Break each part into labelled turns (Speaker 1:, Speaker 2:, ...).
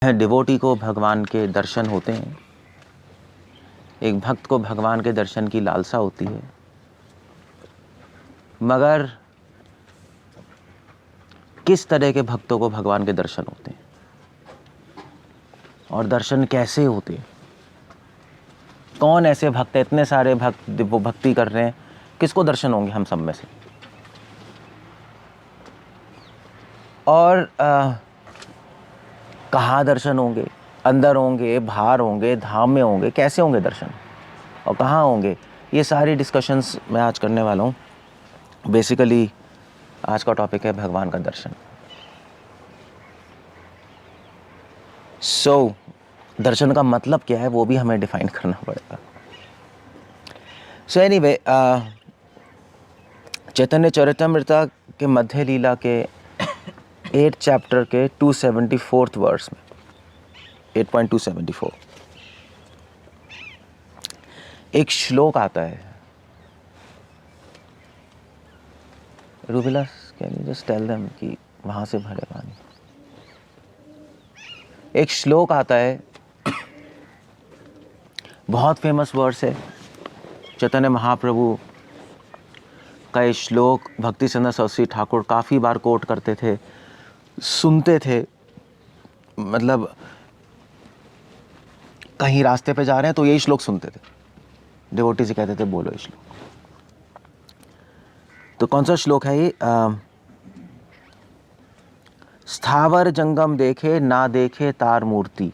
Speaker 1: Devotee को भगवान के दर्शन होते हैं। एक भक्त को भगवान के दर्शन की लालसा होती है, मगर किस तरह के भक्तों को भगवान के दर्शन होते हैं और दर्शन कैसे होते हैं? कौन ऐसे भक्त हैं? इतने सारे भक्त वो भक्ति कर रहे हैं, किसको दर्शन होंगे हम सब में से? और कहाँ दर्शन होंगे? अंदर होंगे, बाहर होंगे, धाम में होंगे? कैसे होंगे दर्शन और कहाँ होंगे? ये सारी डिस्कशंस मैं आज करने वाला हूँ। बेसिकली आज का टॉपिक है भगवान का दर्शन। दर्शन का मतलब क्या है वो भी हमें डिफाइन करना पड़ेगा। एनीवे, चैतन्य चरितमृत के मध्य लीला के 8 चैप्टर के 274th वर्स में 8.274 एक श्लोक आता है। रूबिला, can you just tell them कि वहां से भरे पानी। एक श्लोक आता है, बहुत फेमस वर्स है। चैतन्य महाप्रभु का ये श्लोक भक्ति सिद्धांत सरस्वती ठाकुर काफ़ी बार कोट करते थे, सुनते थे। मतलब कहीं रास्ते पे जा रहे हैं तो यही श्लोक सुनते थे, डिवोटी से कहते थे बोलो ये श्लोक। तो कौन सा श्लोक है ये? स्थावर जंगम देखे ना देखे तार मूर्ति,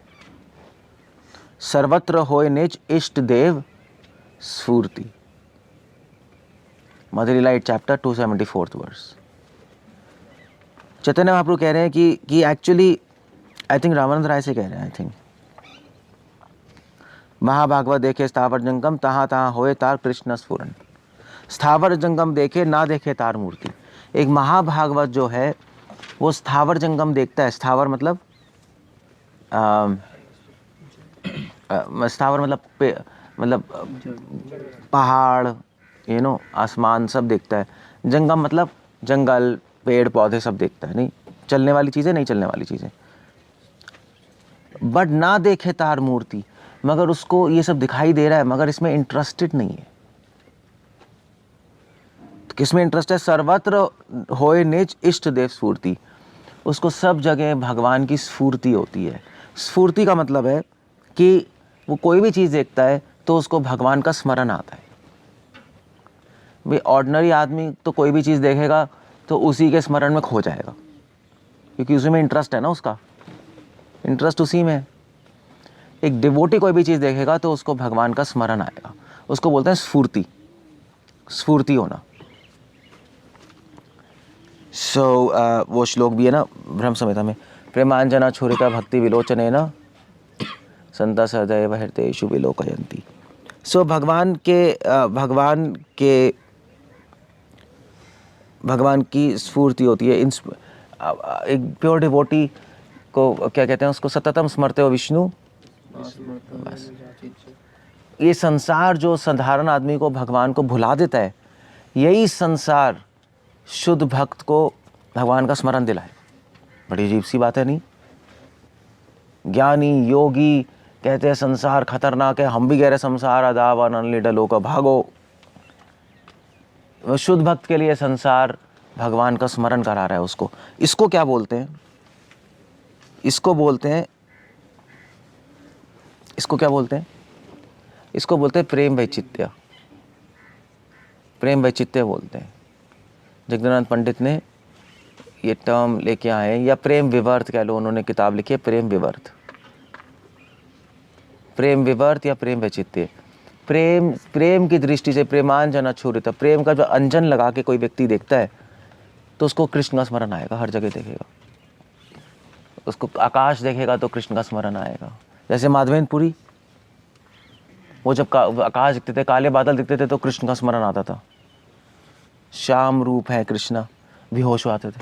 Speaker 1: सर्वत्र होय निज इष्ट देव स्फूर्ति। मदर लीला 8 chapter 274th verse. Chaitanya Mahaprabhu कह रहे हैं कि एक्चुअली आई थिंक रामानंद राय से कह रहे हैं, आई थिंक महाभागवत देखे स्थावर जंगम तहाँ तहाँ होए तार कृष्ण स्फुरन। स्थावर जंगम देखे ना देखे तार मूर्ति। एक महाभागवत जो है वो स्थावर जंगम देखता है। स्थावर मतलब स्थावर मतलब पहाड़, आसमान सब देखता है। जंगम मतलब जंगल, पेड़ पौधे सब देखता है, नहीं चलने वाली चीज़ें, नहीं चलने वाली चीज़ें। बट ना देखे तार मूर्ति, मगर उसको ये सब दिखाई दे रहा है मगर इसमें इंटरेस्टेड नहीं है। तो किसमें इंटरेस्ट है? सर्वत्र होए निज इष्ट देव स्फूर्ति। उसको सब जगह भगवान की स्फूर्ति होती है। स्फूर्ति का मतलब है कि वो कोई भी चीज़ देखता है तो उसको भगवान का स्मरण आता है। भाई ऑर्डिनरी आदमी तो कोई भी चीज़ देखेगा तो उसी के स्मरण में खो जाएगा, क्योंकि उसी में इंटरेस्ट है ना, उसका इंटरेस्ट उसी में है। एक डिवोटी कोई भी चीज़ देखेगा तो उसको भगवान का स्मरण आएगा, उसको बोलते हैं स्फूर्ति, स्फूर्ति होना। वो श्लोक भी है ना ब्रह्म संहिता में, प्रेमांजना छुरिता भक्ति विलोचने न संता सदैव हृदयेषु विलोकयन्ति। भगवान की स्फूर्ति होती है। एक प्योर डिवोटी को क्या कहते हैं? उसको सततम स्मरते हो विष्णु। बस ये संसार जो साधारण आदमी को भगवान को भुला देता है, यही संसार शुद्ध भक्त को भगवान का स्मरण दिलाए। बड़ी अजीब सी बात है, नहीं? ज्ञानी योगी कहते हैं संसार खतरनाक है, हम भी कह रहे संसार अदावन अनलिडलो का भागो। शुद्ध भक्त के लिए संसार भगवान का स्मरण करा रहा है उसको। इसको क्या बोलते हैं? इसको क्या बोलते हैं? इसको बोलते हैं प्रेम वैचित्र्य। प्रेम वैचित्र्य बोलते हैं। जगन्नाथ पंडित ने ये टर्म लेके आए, या प्रेम विवर्त कह लो, उन्होंने किताब लिखी है प्रेम विवर्त। प्रेम विवर्त या प्रेम वैचित्र्य। प्रेम की दृष्टि से प्रेमांजना छुरित, प्रेम का जो अंजन लगा के कोई व्यक्ति देखता है तो उसको कृष्ण का स्मरण आएगा। हर जगह देखेगा उसको, आकाश देखेगा तो कृष्ण का स्मरण आएगा। जैसे माधवेंद्रपुरी, वो जब आकाश दिखते थे, काले बादल दिखते थे तो कृष्ण का स्मरण आता था। श्याम रूप है कृष्ण, बेहोश हो आते थे।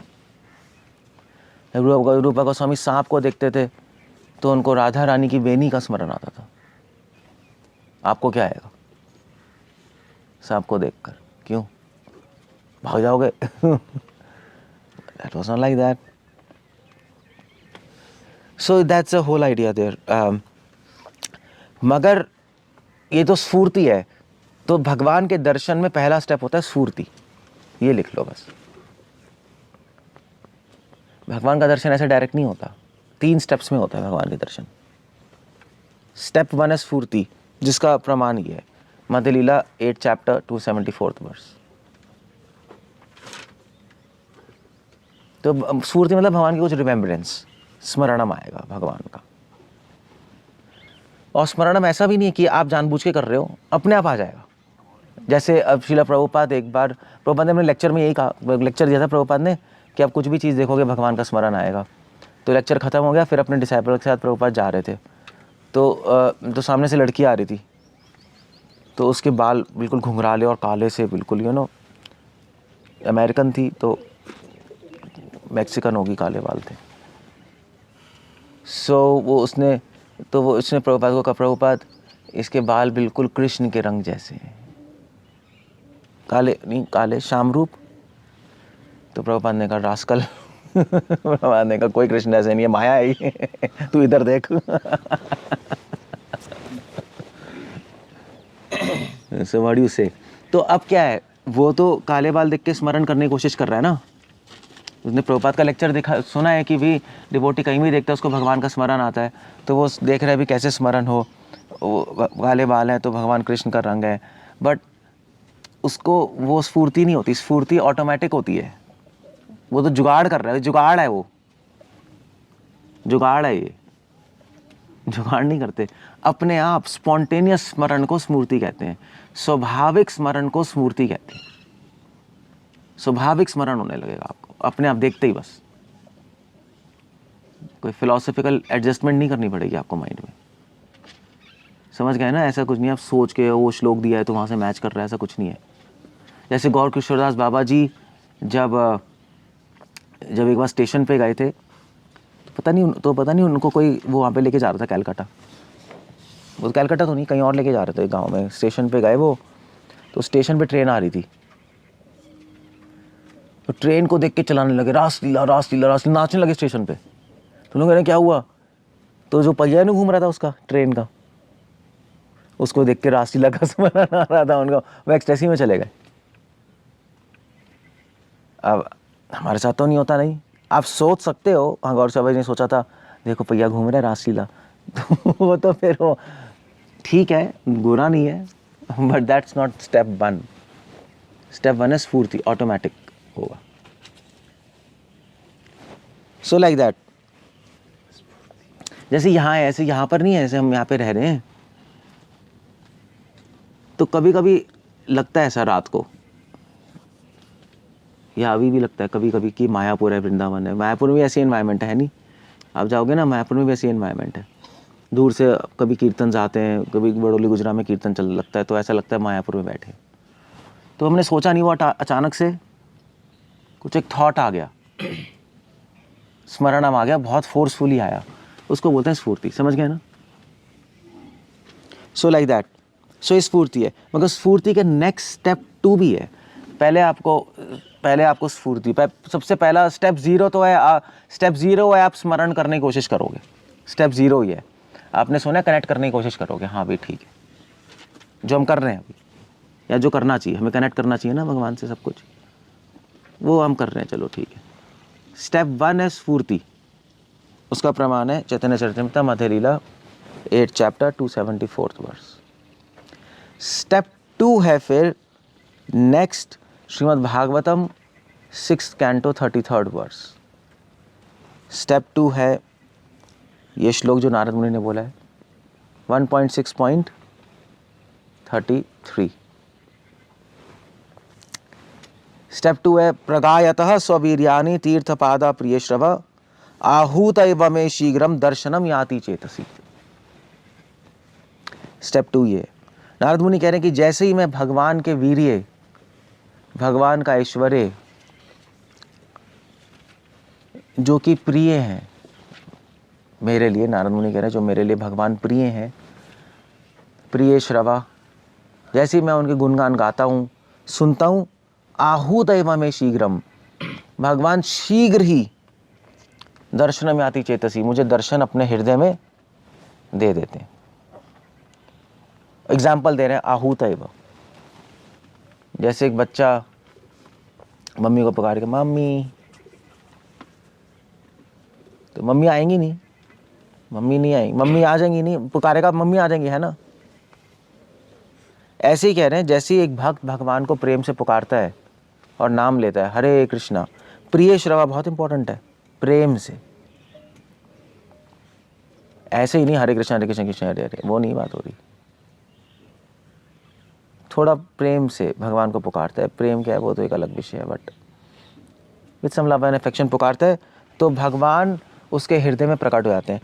Speaker 1: रूपा गोस्वामी सांप को देखते थे तो उनको राधा रानी की वेणी का स्मरण आता था। आपको क्या आएगा सांप को देखकर? क्यों भाग जाओगे? That was not like that. So that's a whole idea there. मगर ये तो स्फूर्ति है, तो भगवान के दर्शन में पहला स्टेप होता है स्फूर्ति, ये लिख लो बस। भगवान का दर्शन ऐसे डायरेक्ट नहीं होता, 3 स्टेप्स में होता है भगवान के दर्शन। स्टेप 1 है स्फूर्ति, जिसका प्रमाण ये है मध्य लीला 8 चैप्टर 274 वर्स। तो स्फूर्ति मतलब भगवान की कुछ रिमेम्बरेंस, स्मरणम आएगा भगवान का। और स्मरणम ऐसा भी नहीं है कि आप जानबूझ के कर रहे हो, अपने आप आ जाएगा। जैसे अब शिला प्रभुपाद एक बार, प्रभुपाद ने अपने लेक्चर में यही कहा, लेक्चर दिया था प्रभुपाद ने कि आप कुछ भी चीज़ देखोगे भगवान का स्मरण आएगा। तो लेक्चर ख़त्म हो गया, फिर अपने डिसाइपल के साथ प्रभुपाद जा रहे थे, तो सामने से लड़की आ रही थी, तो उसके बाल बिल्कुल घुंघराले और काले से, बिल्कुल अमेरिकन थी, तो मैक्सिकन होगी, काले बाल थे। उसने प्रभुपाद को कहा, प्रभुपाद इसके बाल बिल्कुल कृष्ण के रंग जैसे हैं, काले शामरूप। तो प्रभुपाद ने कहा रास्कल प्रभुपाद ने कहा कोई कृष्ण ऐसे नहीं है, माया है तू इधर देख So what do you say? तो अब क्या है, वो तो काले बाल देख के स्मरण करने की कोशिश कर रहा है ना। उसने प्रभुपाद का लेक्चर सुना है कि भी डिवोटी कहीं भी देखता है उसको भगवान का स्मरण आता है, तो वो देख रहा है भी कैसे स्मरण हो, काले बाल हैं तो भगवान कृष्ण का रंग है, बट उसको वो स्फूर्ति नहीं होती। स्फूर्ति ऑटोमेटिक होती है, वो तो जुगाड़ कर रहा है, जुगाड़ है, वो जुगाड़ है, ये जुगाड़ नहीं करते, अपने आप स्पॉन्टेनियस स्मरण को स्मृति कहते हैं, स्वाभाविक स्मरण को स्मृति कहते हैं। स्वाभाविक स्मरण होने लगेगा आपको अपने आप देखते ही, बस कोई फिलोसॉफिकल एडजस्टमेंट नहीं करनी पड़ेगी आपको माइंड में। समझ गए ना, ऐसा कुछ नहीं आप सोच के वो श्लोक दिया है तो वहाँ से मैच कर रहा है, ऐसा कुछ नहीं है। जैसे गौर किशोरदास बाबा जी जब एक बार स्टेशन पे गए थे, पता नहीं उनको कोई वो वहाँ पे लेके जा रहा था कैलकाटा, वो कैलकाटा तो नहीं कहीं और लेके जा रहे थे गांव में। स्टेशन पे गए वो, तो स्टेशन पे ट्रेन आ रही थी, तो ट्रेन को देख के चलाने लगे, रासलीला रासलीला रासलीला, नाचने लगे स्टेशन पे। तो लोग कह रहे क्या हुआ, तो जो पहिया नहीं घूम रहा था उसका ट्रेन का, उसको देख के रासलीला का स्मरण आ रहा था उनको, वो एक्सटेसी में चले गए। अब हमारे साथ तो नहीं होता, नहीं आप सोच सकते हो, हाँ गौर साहब ने सोचा था देखो पहिया घूम रहा है रासलीला, तो वो तो फिर वो ठीक है, बुरा नहीं है, but that's not step 1। Step 1 है स्फूर्ति, ऑटोमेटिक होगा। सो लाइक दैट, जैसे यहाँ है ऐसे यहाँ पर नहीं है, ऐसे हम यहाँ पे रह रहे हैं, तो कभी कभी लगता है ऐसा रात को, या अभी भी लगता है कभी कभी कि मायापुर है, वृंदावन है। मायापुर में भी ऐसी एनवायरनमेंट है नहीं, आप जाओगे ना मायापुर में भी ऐसी एनवायरनमेंट है। दूर से कभी कीर्तन जाते हैं, कभी बड़ोली गुजरा में कीर्तन चल लगता है, तो ऐसा लगता है मायापुर में बैठे। तो हमने सोचा नहीं, वो अचानक से कुछ एक थॉट आ गया, स्मरणम आ गया, बहुत फोर्सफुली आया, उसको बोलते हैं स्फूर्ति। समझ गए ना। सो लाइक दैट, सो ये स्फूर्ति है। मगर स्फूर्ति के नेक्स्ट स्टेप 2 भी है। पहले आपको स्फूर्ति, सबसे पहला स्टेप 0 तो है, स्टेप 0 है आप स्मरण करने की कोशिश करोगे, स्टेप 0 ही है। आपने सुना कनेक्ट करने की कोशिश करोगे, हाँ भाई ठीक है, जो हम कर रहे हैं अभी, या जो करना चाहिए, हमें कनेक्ट करना चाहिए ना भगवान से सब कुछ, वो हम कर रहे हैं, चलो ठीक है। स्टेप 1 है स्फूर्ति, उसका प्रमाण है Chaitanya Charitamrita Madhya Lila 8 chapter 274 verse. Step 2 है फिर next Shrimad Bhagavatam 6 canto 33 verse. Step 2 है ये श्लोक जो नारद मुनि ने बोला है 1.6.33। स्टेप 2 है प्रगायतः स्ववीर्यानि तीर्थपादा प्रियश्रव आहूत एव मे शीघ्रम दर्शनम याति चेतसी। स्टेप 2 ये नारद मुनि कह रहे हैं कि जैसे ही मैं भगवान के वीर्य, भगवान का ऐश्वर्य जो कि प्रिय हैं मेरे लिए, नारद मुनि कह रहे हैं जो मेरे लिए भगवान प्रिय हैं, प्रिय श्रवा, जैसे ही मैं उनके गुणगान गाता हूँ, सुनता हूँ, आहूत एव मे शीघ्रम, भगवान शीघ्र ही दर्शन में आती चेतसी, मुझे दर्शन अपने हृदय में दे देते हैं। एग्जाम्पल दे रहे हैं आहूतैव, जैसे एक बच्चा मम्मी को पुकार के मम्मी, तो मम्मी आएंगी नहीं, मम्मी नहीं आएंगी, मम्मी आ जाएंगी नहीं, पुकारेगा मम्मी आ जाएंगी, है ना। ऐसे ही कह रहे हैं, जैसे ही एक भक्त भगवान को प्रेम से पुकारता है और नाम लेता है हरे कृष्णा, प्रिय श्रवा बहुत इंपॉर्टेंट है, प्रेम से, ऐसे ही नहीं हरे कृष्णा कृष्ण हरे हरे, वो नहीं बात हो रही। थोड़ा प्रेम से भगवान को पुकारता है, प्रेम क्या है वो तो एक अलग विषय है, but with some love and affection पुकारता है तो भगवान उसके हृदय में प्रकट हो जाते हैं।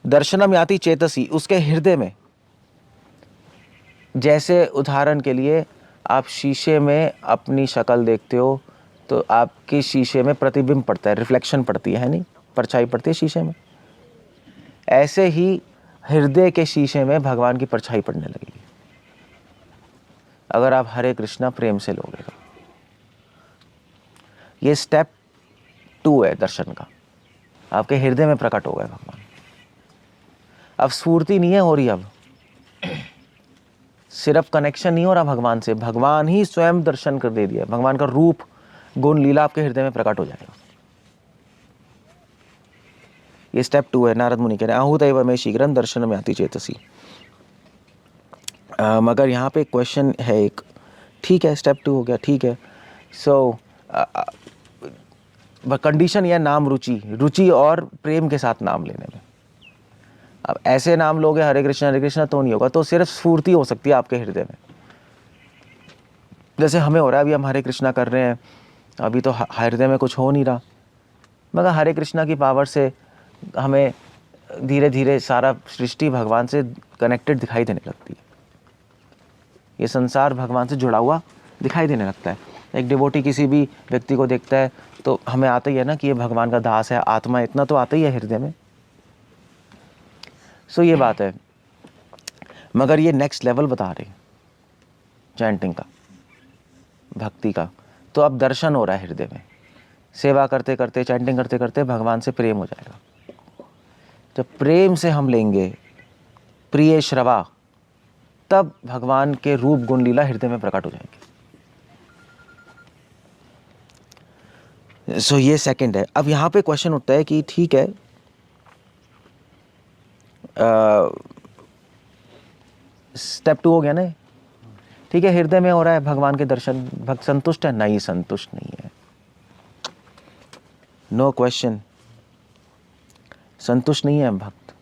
Speaker 1: दर्शनम याति चेतसी, उसके हृदय में। जैसे उदाहरण के लिए आप शीशे में अपनी शक्ल देखते हो तो आपकी शीशे में प्रतिबिंब पड़ता है, रिफ्लेक्शन पड़ती है नहीं, परछाई पड़ती है शीशे में। ऐसे ही हृदय के शीशे में भगवान की परछाई पड़ने लगेगी अगर आप हरे कृष्णा प्रेम से लोगे तो। ये स्टेप 2 है दर्शन का, आपके हृदय में प्रकट हो गए भगवान। अब स्फूर्ति नहीं है हो रही, अब सिर्फ कनेक्शन नहीं हो रहा भगवान से, भगवान ही स्वयं दर्शन कर दे दिया, भगवान का रूप गुण लीला आपके हृदय में प्रकट हो जाएगा। ये स्टेप 2 है। नारद मुनि कह रहे हैं आहूतैव मे शीघ्रं दर्शनम याति चेतसी। मगर यहाँ पे क्वेश्चन है एक, ठीक है स्टेप 2 हो गया, ठीक है, सो कंडीशन यह नाम रुचि और प्रेम के साथ नाम लेने में। अब ऐसे नाम लोगे हरे कृष्णा तो नहीं होगा, तो सिर्फ स्फूर्ति हो सकती है आपके हृदय में। जैसे हमें हो रहा है, अभी हम हरे कृष्णा कर रहे हैं, अभी तो हृदय में कुछ हो नहीं रहा, मगर हरे कृष्णा की पावर से हमें धीरे धीरे सारा सृष्टि भगवान से कनेक्टेड दिखाई देने लगती है, ये संसार भगवान से जुड़ा हुआ दिखाई देने लगता है। एक डिवोटी किसी भी व्यक्ति को देखता है तो हमें आता ही है ना कि ये भगवान का दास है, आत्मा, इतना तो आता ही है हृदय में। सो ये बात है, मगर ये नेक्स्ट लेवल बता रहे चैंटिंग का, भक्ति का। तो अब दर्शन हो रहा है हृदय में, सेवा करते करते, चैंटिंग करते करते भगवान से प्रेम हो जाएगा। जब प्रेम से हम लेंगे प्रिय श्रवा, तब भगवान के रूप गुण लीला हृदय में प्रकट हो जाएंगे। सो ये सेकंड है। अब यहाँ पे क्वेश्चन उठता है कि ठीक है, स्टेप 2 हो गया ना, ठीक है, हृदय में हो रहा है भगवान के दर्शन, भक्त संतुष्ट है? नहीं, संतुष्ट नहीं है, नो क्वेश्चन, संतुष्ट नहीं है भक्त।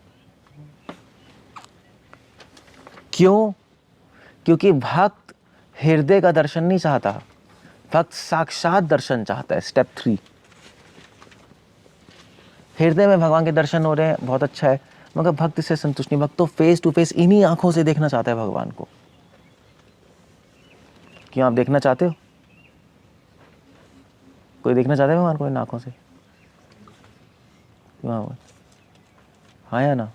Speaker 1: क्यों? क्योंकि भक्त हृदय का दर्शन नहीं चाहता, भक्त साक्षात दर्शन चाहता है। स्टेप 3, हृदय में भगवान के दर्शन हो रहे हैं, बहुत अच्छा है, मगर भक्त इससे संतुष्ट नहीं। भक्त तो फेस टू फेस इन्हीं आंखों से देखना चाहता है भगवान को। क्यों, आप देखना चाहते हो? कोई देखना चाहता है भगवान को इन आंखों से? क्यों? हाँ या ना?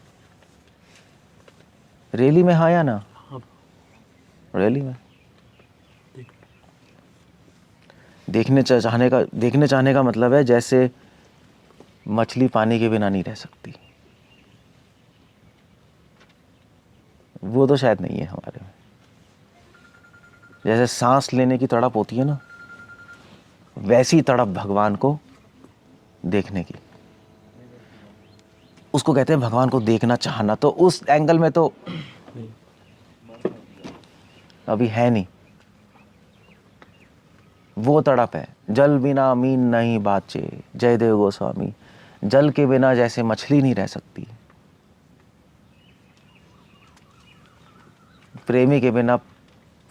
Speaker 1: रियली में हाँ या ना? रियली में देखने चाहने का मतलब है जैसे मछली पानी के बिना नहीं रह सकती, वो तो शायद नहीं है हमारे में। जैसे सांस लेने की तड़प होती है ना, वैसी तड़प भगवान को देखने की, उसको कहते हैं भगवान को देखना चाहना। तो उस एंगल में तो अभी है नहीं, वो तड़प है। जल बिना मीन नहीं बाचे, जय देव गोस्वामी। जल के बिना जैसे मछली नहीं रह सकती, प्रेमी के बिना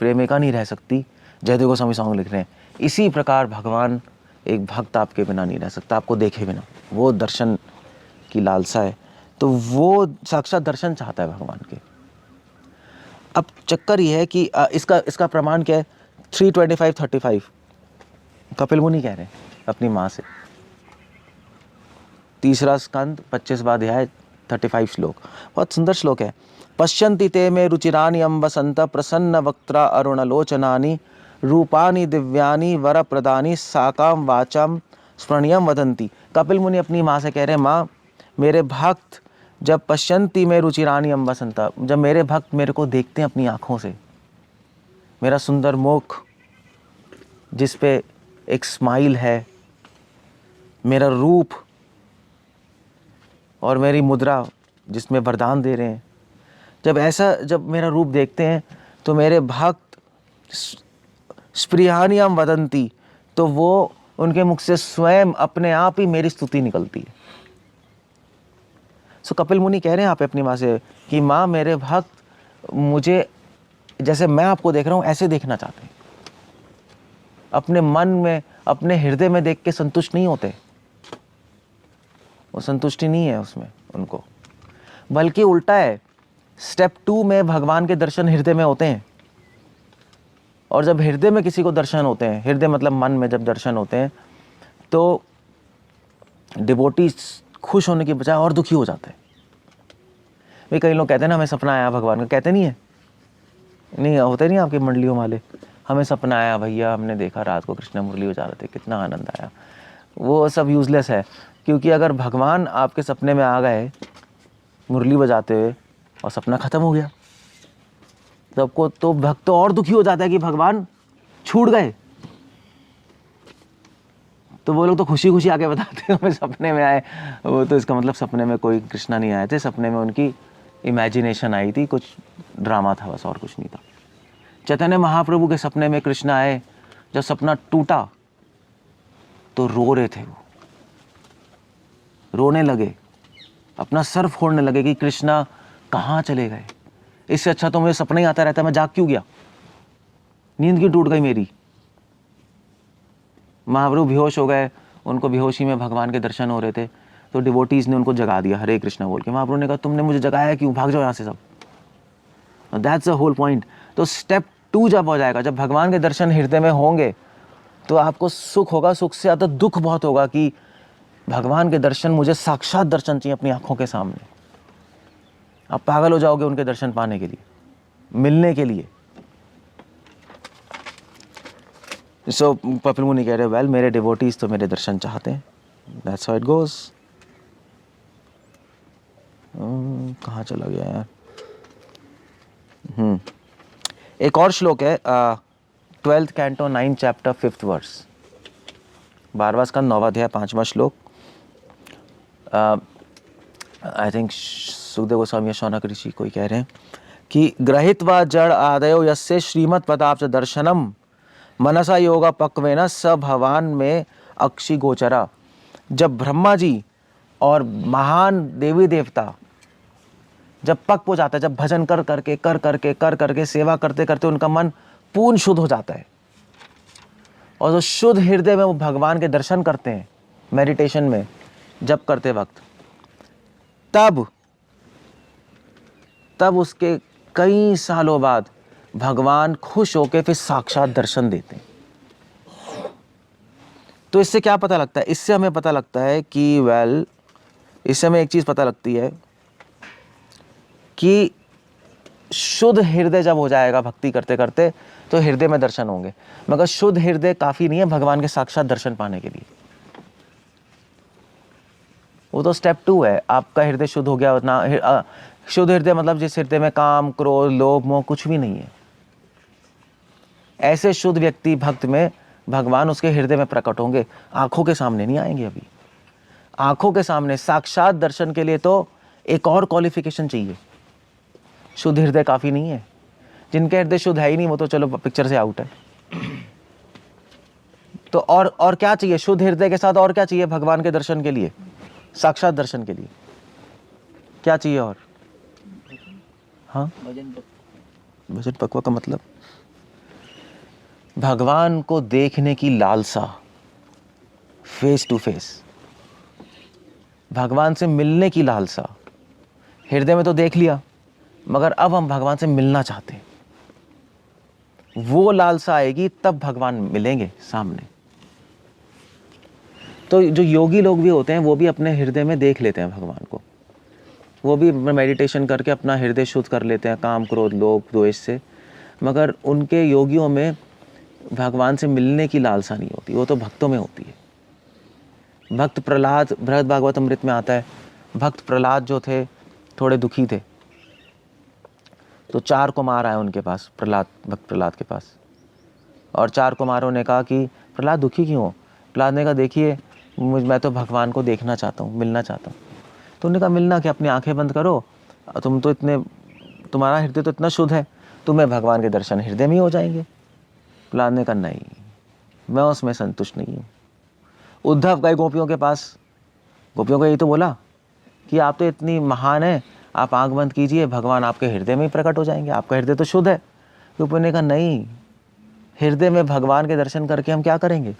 Speaker 1: प्रेमिका नहीं रह सकती, जयदेव गोस्वामी सॉन्ग लिख रहे हैं। इसी प्रकार भगवान, एक भक्त आपके बिना नहीं रह सकता, आपको देखे बिना। वो दर्शन की लालसा है, तो वो साक्षात दर्शन चाहता है भगवान के। अब चक्कर ये है कि इसका प्रमाण क्या है? 3:25-35 कपिल मुनि कह रहे हैं अपनी माँ से, 3 स्कंद 25वां अध्याय 35 श्लोक, बहुत सुंदर श्लोक है। पश्यन्ति ते मे रुचिराणि अम्बसंत प्रसन्न वक्त्रा अरुणलोचनानि रूपानि दिव्यानि वरप्रदानि साकां वाचां स्मरणीयम वदंती। कपिल मुनि अपनी माँ से कह रहे हैं, माँ मेरे भक्त जब पश्यंती में रुचिरानी अम्बसंता, जब मेरे भक्त मेरे को देखते हैं अपनी आँखों से, मेरा सुंदर मुख जिस पे एक स्माइल है, मेरा रूप और मेरी मुद्रा जिसमें वरदान दे रहे हैं, जब मेरा रूप देखते हैं तो मेरे भक्त स्प्रियानियम वदंती, तो वो उनके मुख से स्वयं अपने आप ही मेरी स्तुति निकलती है। सो कपिल मुनि कह रहे हैं आप अपनी माँ से कि माँ मेरे भक्त मुझे जैसे मैं आपको देख रहा हूँ ऐसे देखना चाहते हैं। अपने मन में, अपने हृदय में देख के संतुष्ट नहीं होते, वो संतुष्टि नहीं है उसमें उनको, बल्कि उल्टा है। स्टेप 2 में भगवान के दर्शन हृदय में होते हैं, और जब हृदय में किसी को दर्शन होते हैं, हृदय मतलब मन में जब दर्शन होते हैं, तो डिवोटीज खुश होने की बजाय और दुखी हो जाते हैं। भाई कई लोग कहते हैं ना हमें सपना आया भगवान का, कहते नहीं है, नहीं होते नहीं आपकी मंडलियों वाले, हमें सपना आया भैया, हमने देखा रात को कृष्ण मुरली बजा रहे थे, कितना आनंद आया। वो सब यूजलेस है, क्योंकि अगर भगवान आपके सपने में आ गए मुरली बजाते हुए और सपना खत्म हो गया, सबको तो भक्त तो और दुखी हो जाता है कि भगवान छूट गए। तो वो लोग तो खुशी खुशी आके बताते हैं हमें सपने में आए, वो तो इसका मतलब सपने में कोई कृष्णा नहीं आए थे, सपने में उनकी इमेजिनेशन आई थी, कुछ ड्रामा था बस और कुछ नहीं था। चैतन्य महाप्रभु के सपने में कृष्ण आए, जब सपना टूटा तो रो रहे थे, वो रोने लगे, अपना सर फोड़ने लगे कि कृष्णा कहाँ चले गए, इससे अच्छा तो मुझे सपना ही आता रहता, मैं जाग क्यों गया, नींद क्यों टूट गई मेरी। महाप्रभु बेहोश हो गए, उनको बेहोशी में भगवान के दर्शन हो रहे थे, तो डिवोटीज ने उनको जगा दिया हरे कृष्णा बोल के। महाप्रभु ने कहा तुमने मुझे जगाया क्यों, भाग जाओ यहाँ से सब। That's the whole point. तो स्टेप 2 जब हो जाएगा, जब भगवान के दर्शन हृदय में होंगे, तो आपको सुख होगा, सुख से ज़्यादा दुख बहुत होगा कि भगवान के दर्शन, मुझे साक्षात दर्शन चाहिए अपनी आंखों के सामने। आप पागल हो जाओगे उनके दर्शन पाने के लिए, मिलने के लिए। सो कपिल मुनि कह रहे वेल मेरे डिवोटीज तो मेरे दर्शन चाहते हैं, दैट्स हाउ इट गोज। कहाँ चला गया यार। एक और श्लोक है 12th canto 9th chapter 5th verse, 12वां स्कंद 9वां अध्याय 5वां श्लोक। आई थिंक सुखदेव गोस्वामी या शौनक ऋषि कोई कह रहे हैं कि ग्रहित्वा जड़ आदयो यस्य श्रीमत् पदाब्ज दर्शनम मनसा योगा पक्वेन स भवान में अक्षि गोचरा। जब ब्रह्मा जी और महान देवी देवता जब पक हो जाता है, जब भजन कर करके सेवा करते करते उनका मन पूर्ण शुद्ध हो जाता है, और जो शुद्ध हृदय में वो भगवान के दर्शन करते हैं मेडिटेशन में जब करते वक्त, तब उसके कई सालों बाद भगवान खुश होकर फिर साक्षात दर्शन देते हैं। तो इससे क्या पता लगता है, इससे हमें पता लगता है कि इससे हमें एक चीज पता लगती है कि शुद्ध हृदय जब हो जाएगा भक्ति करते करते, तो हृदय में दर्शन होंगे। मगर शुद्ध हृदय काफी नहीं है भगवान के साक्षात दर्शन पाने के लिए। वो तो स्टेप 2 है। आपका हृदय शुद्ध हो गया ना, शुद्ध हृदय मतलब जिस हृदय में काम क्रोध लोभ मोह कुछ भी नहीं है, ऐसे शुद्ध व्यक्ति भक्त में भगवान उसके हृदय में प्रकट होंगे, आंखों के सामने नहीं आएंगे। अभी आंखों के सामने साक्षात दर्शन के लिए तो एक और क्वालिफिकेशन चाहिए, शुद्ध हृदय काफी नहीं है। जिनके हृदय शुद्ध है ही नहीं वो तो चलो पिक्चर से आउट है। तो और क्या चाहिए शुद्ध हृदय के साथ, और क्या चाहिए भगवान के दर्शन के लिए, साक्षात दर्शन के लिए क्या चाहिए? और हाँ, भजन पक्वा का मतलब भगवान को देखने की लालसा, फेस टू फेस, भगवान से मिलने की लालसा। हृदय में तो देख लिया, मगर अब हम भगवान से मिलना चाहते हैं। वो लालसा आएगी तब भगवान मिलेंगे सामने। तो जो योगी लोग भी होते हैं वो भी अपने हृदय में देख लेते हैं भगवान को, वो भी मेडिटेशन करके अपना हृदय शुद्ध कर लेते हैं काम क्रोध लोभ द्वेष से, मगर उनके योगियों में भगवान से मिलने की लालसा नहीं होती, वो तो भक्तों में होती है। भक्त प्रहलाद, बृहद भागवत अमृत में आता है, भक्त प्रहलाद जो थे थोड़े दुखी थे, तो 4 कुमार आए उनके पास, भक्त प्रहलाद के पास, और 4 कुमारों ने कहा कि प्रहलाद दुखी क्यों हो? प्रहलाद ने कहा देखिए मैं तो भगवान को देखना चाहता हूँ, मिलना चाहता हूँ। तो उन्होंने कहा मिलना क्या, अपनी आंखें बंद करो, तुम तो इतने, तुम्हारा हृदय तो इतना शुद्ध है, तुम्हें भगवान के दर्शन हृदय में ही हो जाएंगे। प्रहलाद ने कहा नहीं, मैं उसमें संतुष्ट नहीं हूँ। उद्धव गए गोपियों के पास, गोपियों को यही तो बोला कि आप तो इतनी महान है, आप आंख बंद कीजिए, भगवान आपके हृदय में ही प्रकट हो जाएंगे, आपका हृदय तो शुद्ध है। गोपियों ने कहा नहीं, हृदय में भगवान के दर्शन करके हम क्या करेंगे,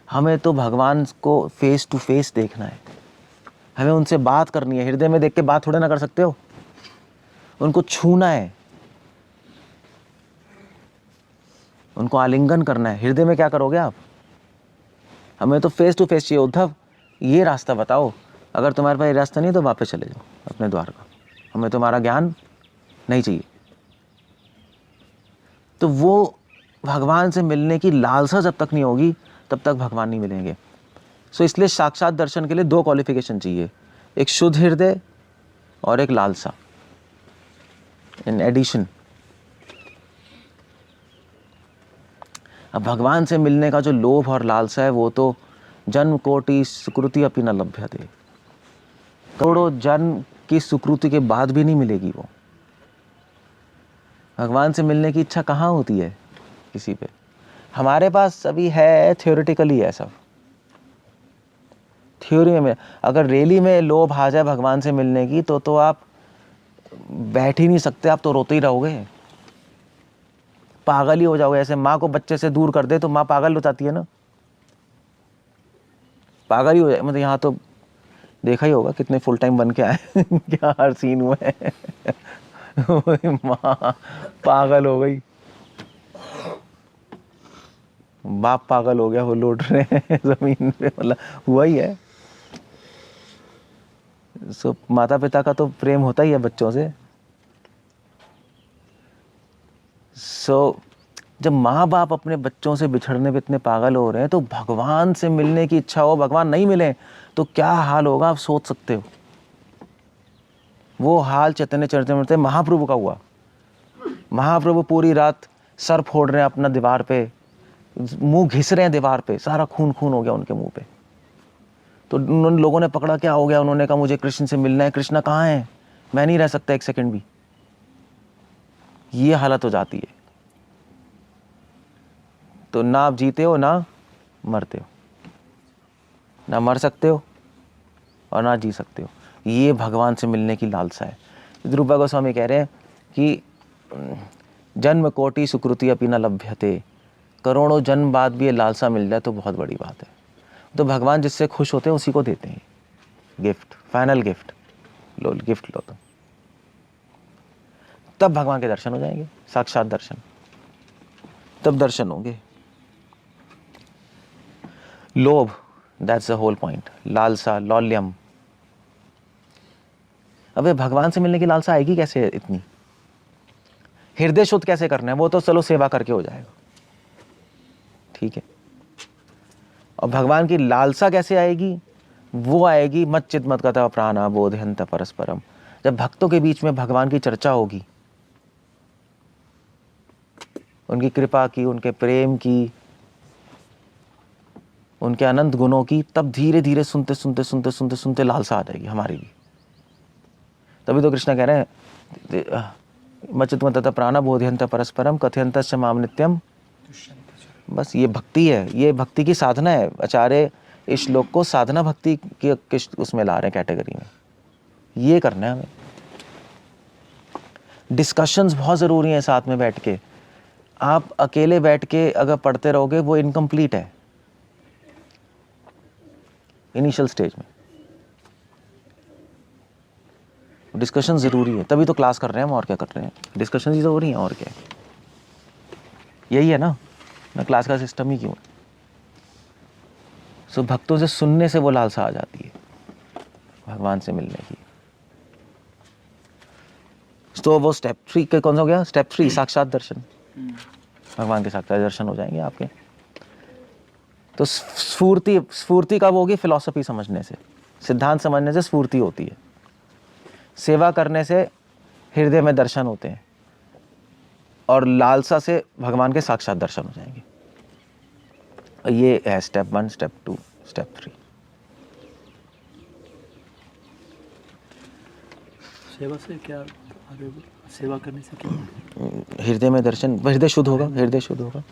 Speaker 1: हमें तो भगवान को फेस टू फेस देखना है, हमें उनसे बात करनी है। हृदय में देख के बात थोड़ा ना कर सकते हो, उनको छूना है, उनको आलिंगन करना है। हृदय में क्या करोगे आप, हमें तो फेस टू फेस चाहिए। उद्धव ये रास्ता बताओ, अगर तुम्हारे पास ये रास्ता नहीं है तो वापस चले जाओ अपने द्वार का, हमें तुम्हारा ज्ञान नहीं चाहिए। तो वो भगवान से मिलने की लालसा जब तक नहीं होगी तब तक भगवान नहीं मिलेंगे। सो इसलिए साक्षात दर्शन के लिए 2 क्वालिफिकेशन चाहिए, एक शुद्ध हृदय और एक लालसा इन एडिशन। अब भगवान से मिलने का जो लोभ और लालसा है वो तो जन्म कोटि सुकृति अपि न लभ्यते, करोड़ों जन्म की सुकृति के बाद भी नहीं मिलेगी वो। भगवान से मिलने की इच्छा कहाँ होती है किसी पे? हमारे पास अभी है, थ्योरेटिकली है सब, थ्योरी में। अगर रैली में लोभ आ जाए भगवान से मिलने की तो आप बैठ ही नहीं सकते, आप तो रोते ही रहोगे, पागल ही हो जाओगे। ऐसे माँ को बच्चे से दूर कर दे तो माँ पागल हो जाती है ना, पागल ही हो जाए। मतलब यहाँ तो देखा ही होगा कितने फुल टाइम बन के आए क्या हर सीन हुए माँ पागल हो गई, बाप पागल हो गया, वो लौट रहे हैं जमीन पे, मतलब हुआ ही है। सो माता पिता का तो प्रेम होता ही है बच्चों से। सो जब माँ बाप अपने बच्चों से बिछड़ने पे इतने पागल हो रहे हैं तो भगवान से मिलने की इच्छा हो, भगवान नहीं मिले तो क्या हाल होगा आप सोच सकते हो। वो हाल चैतन्य चरितमृत महाप्रभु का हुआ। महाप्रभु पूरी रात सर फोड़ रहे हैं अपना दीवार पे, मुंह घिस रहे हैं दीवार पे, सारा खून खून हो गया उनके मुंह पे। तो उन लोगों ने पकड़ा, क्या हो गया? उन्होंने कहा मुझे कृष्ण से मिलना है। कृष्ण कहाँ है? मैं नहीं रह सकता 1 सेकंड भी। ये हालत हो जाती है। तो ना आप जीते हो ना मरते हो, ना मर सकते हो और ना जी सकते हो। ये भगवान से मिलने की लालसा है। रूपा गोस्वामी कह रहे हैं कि जन्म कोटि सुकृति अपि न लभ्यते, करोड़ों जन्म बाद भी ये लालसा मिल जाए तो बहुत बड़ी बात है। तो भगवान जिससे खुश होते हैं उसी को देते हैं गिफ्ट, फाइनल गिफ्ट। लो गिफ्ट लो तुम, तब भगवान के दर्शन हो जाएंगे, साक्षात दर्शन, तब दर्शन होंगे। लोभ, दैट्स द होल पॉइंट। लालसा, लौल्यम। अबे भगवान से मिलने की लालसा आएगी कैसे इतनी? हृदय शुद्ध कैसे करना है वो तो चलो सेवा करके हो जाएगा, ठीक है। और भगवान की लालसा कैसे आएगी? वो आएगी मत चित मत कथा प्राणा बोधयंत परस्परम। जब भक्तों के बीच में भगवान की चर्चा होगी, उनकी कृपा की, उनके प्रेम की, उनके अनंत गुणों की, तब धीरे धीरे सुनते सुनते सुनते सुनते सुनते लालसा आ जाएगी हमारी भी। तभी तो कृष्ण कह रहे हैं मचित मत प्राणा बोधयंत परस्परम कथयंत माम नित्यम। बस ये भक्ति है, ये भक्ति की साधना है। आचार्य इस श्लोक को साधना भक्ति के उसमें ला रहे हैं, कैटेगरी में। ये करना है हमें। डिस्कशंस बहुत ज़रूरी हैं साथ में बैठ के। आप अकेले बैठ के अगर पढ़ते रहोगे वो इनकम्प्लीट है इनिशियल स्टेज में। डिस्कशन ज़रूरी है, तभी तो क्लास कर रहे हैं हम, और क्या कर रहे हैं? डिस्कशन ही ज़रूरी है, और क्या है? यही है ना क्लास का सिस्टम ही क्यों है। सो भक्तों से सुनने से वो लालसा आ जाती है भगवान से मिलने की। तो वो स्टेप 3 के कौन सा हो गया? स्टेप 3 साक्षात दर्शन। भगवान के साक्षात दर्शन हो जाएंगे आपके। तो स्फूर्ति, स्फूर्ति कब होगी? फिलॉसफी समझने से, सिद्धांत समझने से स्फूर्ति होती है। सेवा करने से हृदय में दर्शन होते हैं, और लालसा से भगवान के साक्षात दर्शन हो जाएंगे। ये है स्टेप 1, स्टेप 2, स्टेप 3।
Speaker 2: सेवा से क्या आगे, सेवा करने से क्या?
Speaker 1: हृदय में दर्शन, हृदय शुद्ध होगा, हृदय शुद्ध होगा।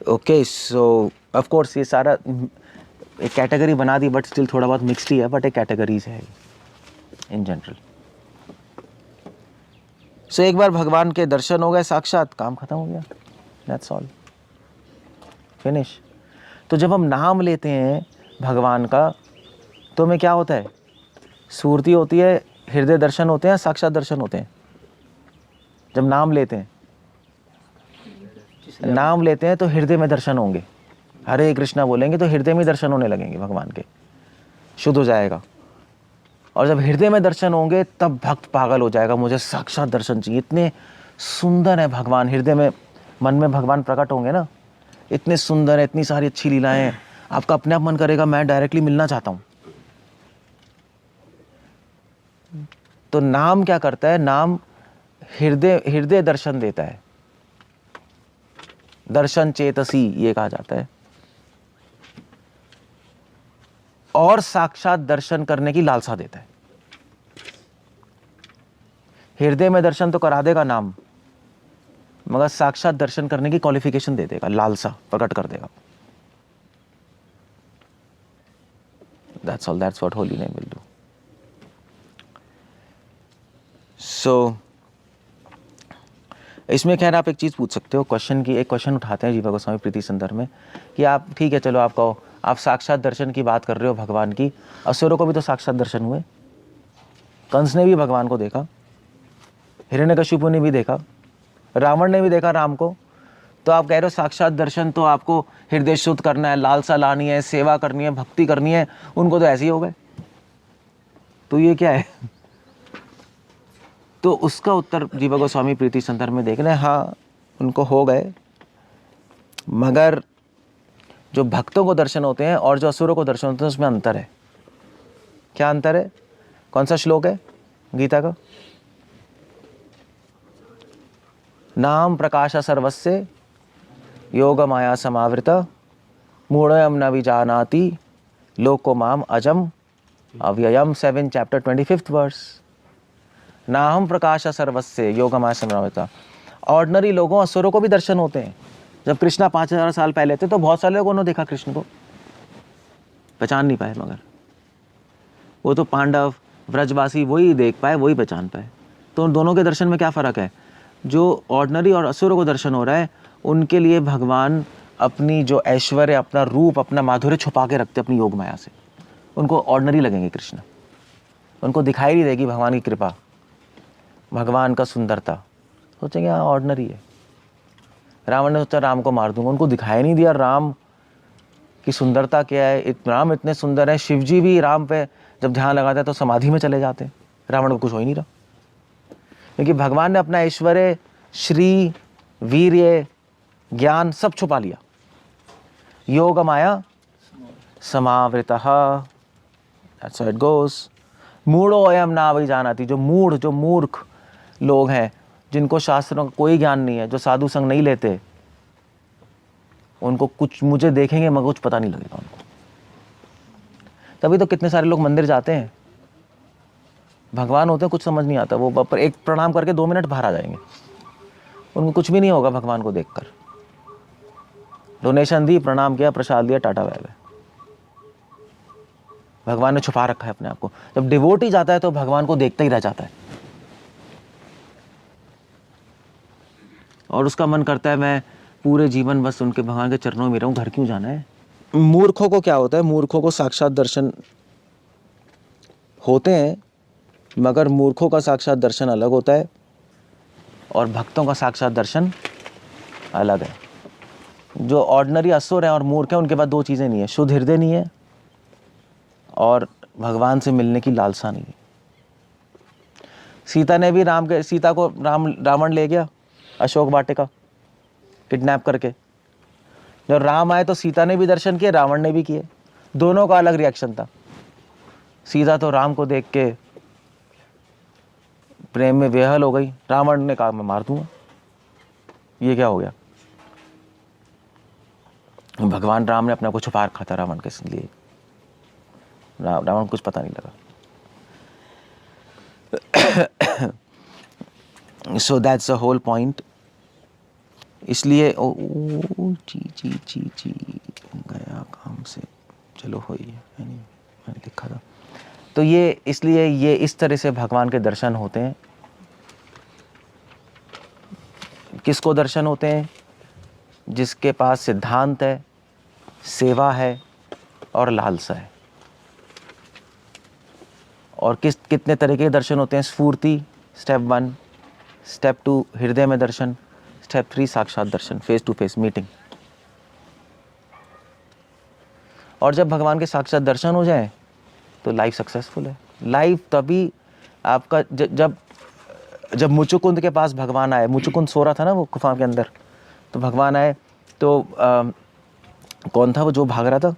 Speaker 1: ओके, सो ऑफ कोर्स ये सारा एक कैटेगरी बना दी, बट स्टिल थोड़ा बहुत मिक्स्ड ही है, बट एक कैटेगरीज है इन जनरल। सो एक बार भगवान के दर्शन हो गए साक्षात, काम खत्म हो गया, दैट्स ऑल, फिनिश। तो जब हम नाम लेते हैं भगवान का, तो हमें क्या होता है? स्फूर्ति होती है, हृदय दर्शन होते हैं, साक्षात दर्शन होते हैं। जब नाम लेते हैं, नाम लेते हैं तो हृदय में दर्शन होंगे। हरे कृष्णा बोलेंगे तो हृदय में दर्शन होने लगेंगे भगवान के, शुद्ध हो जाएगा। और जब हृदय में दर्शन होंगे तब भक्त पागल हो जाएगा, मुझे साक्षात दर्शन चाहिए। इतने सुंदर है भगवान, हृदय में, मन में भगवान प्रकट होंगे ना, इतने सुंदर है, इतनी सारी अच्छी लीलाएं हैं, आपका अपने आप मन करेगा मैं डायरेक्टली मिलना चाहता हूं। तो नाम क्या करता है? नाम हृदय दर्शन देता है, दर्शन चेतसी ये कहा जाता है, और साक्षात दर्शन करने की लालसा देता है। हृदय में दर्शन तो करा देगा नाम, मगर साक्षात दर्शन करने की क्वालिफिकेशन दे देगा, लालसा प्रकट कर देगा। That's all, that's what holy name will do. So इसमें खैर आप एक चीज़ पूछ सकते हो, क्वेश्चन की, एक क्वेश्चन उठाते हैं जीवा गोस्वामी प्रीति संदर्भ में, कि आप ठीक है चलो, आप कहो आप साक्षात दर्शन की बात कर रहे हो भगवान की, असुरों को भी तो साक्षात दर्शन हुए, कंस ने भी भगवान को देखा, हिरण्यकशिपु ने भी देखा, रावण ने भी देखा राम को, तो आप कह रहे हो साक्षात दर्शन तो आपको हृदय शुद्ध करना है, लालसा लानी है, सेवा करनी है, भक्ति करनी है, उनको तो ऐसे ही हो गए, तो ये क्या है? तो उसका उत्तर जीवा गोस्वामी प्रीति संदर्भ में देख रहे हैं, हाँ उनको हो गए, मगर जो भक्तों को दर्शन होते हैं और जो असुरों को दर्शन होते हैं उसमें अंतर है। क्या अंतर है? कौन सा श्लोक है गीता का? नाम प्रकाश सर्वस्य योग माया समावृत मूढ़यम न विजानाति लोको माम अजम अव्ययम। 7 चैप्टर 25 वर्स। नाहम प्रकाश सर्वस्य योग माया समावृत। ऑर्डिनरी लोगों, असुरों को भी दर्शन होते हैं। जब कृष्णा 5000 साल पहले थे तो बहुत सारे लोगों ने देखा कृष्ण को, पहचान नहीं पाए, मगर वो तो पांडव व्रजवासी वही देख पाए, वही पहचान पाए। तो उन दोनों के दर्शन में क्या फ़र्क है? जो ऑर्डिनरी और असुरों को दर्शन हो रहा है, उनके लिए भगवान अपनी जो ऐश्वर्य, अपना रूप, अपना माधुर्य छुपा के रखते अपनी योग माया से। उनको ऑर्डिनरी लगेंगे कृष्ण, उनको दिखाई नहीं देगी भगवान की कृपा, भगवान का सुंदरता, सोचेंगे हाँ ऑर्डिनरी है। रावण ने सोचा राम को मार दूंगा, उनको दिखाई नहीं दिया राम की सुंदरता क्या है। राम इतने सुंदर है, शिव जी भी राम पे जब ध्यान लगाते हैं तो समाधि में चले जाते हैं। रावण को कुछ हो ही नहीं रहा, क्योंकि भगवान ने अपना ऐश्वर्य, श्री, वीर्य, ज्ञान सब छुपा लिया। योग माया समावृतः, दैट्स हाउ इट गोस। मूढ़ो अयम ना वही जानाति। जो मूढ़, जो मूर्ख लोग हैं, जिनको शास्त्रों का कोई ज्ञान नहीं है, जो साधु संग नहीं लेते, उनको कुछ, मुझे देखेंगे मगर कुछ पता नहीं लगेगा उनको। तभी तो कितने सारे लोग मंदिर जाते हैं, भगवान होते हैं, कुछ समझ नहीं आता, वो पर एक प्रणाम करके 2 मिनट बाहर आ जाएंगे, उनको कुछ भी नहीं होगा भगवान को देखकर। डोनेशन दी, प्रणाम किया, प्रसाद दिया, टाटा बाय बाय। भगवान ने छुपा रखा है अपने आप को। जब डिवोटी जाता है तो भगवान को देखता ही रह जाता है, और उसका मन करता है मैं पूरे जीवन बस उनके भगवान के चरणों में रहूं, घर क्यों जाना है। मूर्खों को क्या होता है? मूर्खों को साक्षात दर्शन होते हैं, मगर मूर्खों का साक्षात दर्शन अलग होता है और भक्तों का साक्षात दर्शन अलग है। जो ऑर्डिनरी असुर हैं और मूर्ख हैं, उनके पास 2 चीज़ें नहीं है, शुद्ध हृदय नहीं है और भगवान से मिलने की लालसा नहीं है। सीता ने भी सीता को रावण ले गया, अशोक वाटिका किडनैप करके। जब राम आए तो सीता ने भी दर्शन किए, रावण ने भी किए, दोनों का अलग रिएक्शन था। सीता तो राम को देख के प्रेम में बेहल हो गई, रावण ने कहा मैं मार दूंगा। ये क्या हो गया? भगवान राम ने अपने को छुपा रखा था रावण के लिए, रावण कुछ पता नहीं लगा। So that's the whole point. इसलिए ओ जी गया काम से, चलो हो ही है, मैंने लिखा था। तो ये इसलिए ये इस तरह से भगवान के दर्शन होते हैं। किसको दर्शन होते हैं? जिसके पास सिद्धांत है, सेवा है और लालसा है। और कितने तरह के दर्शन होते हैं? स्फूर्ति स्टेप 1, स्टेप 2 हृदय में दर्शन, स्टेप 3 साक्षात दर्शन, फेस टू फेस मीटिंग। और जब भगवान के साक्षात दर्शन हो जाए तो लाइफ सक्सेसफुल है। लाइफ तभी आपका जब मुचुकुंद के पास भगवान आए, मुचुकुंद सो रहा था ना वो गुफा के अंदर, तो भगवान आए तो कौन था वो जो भाग रहा था?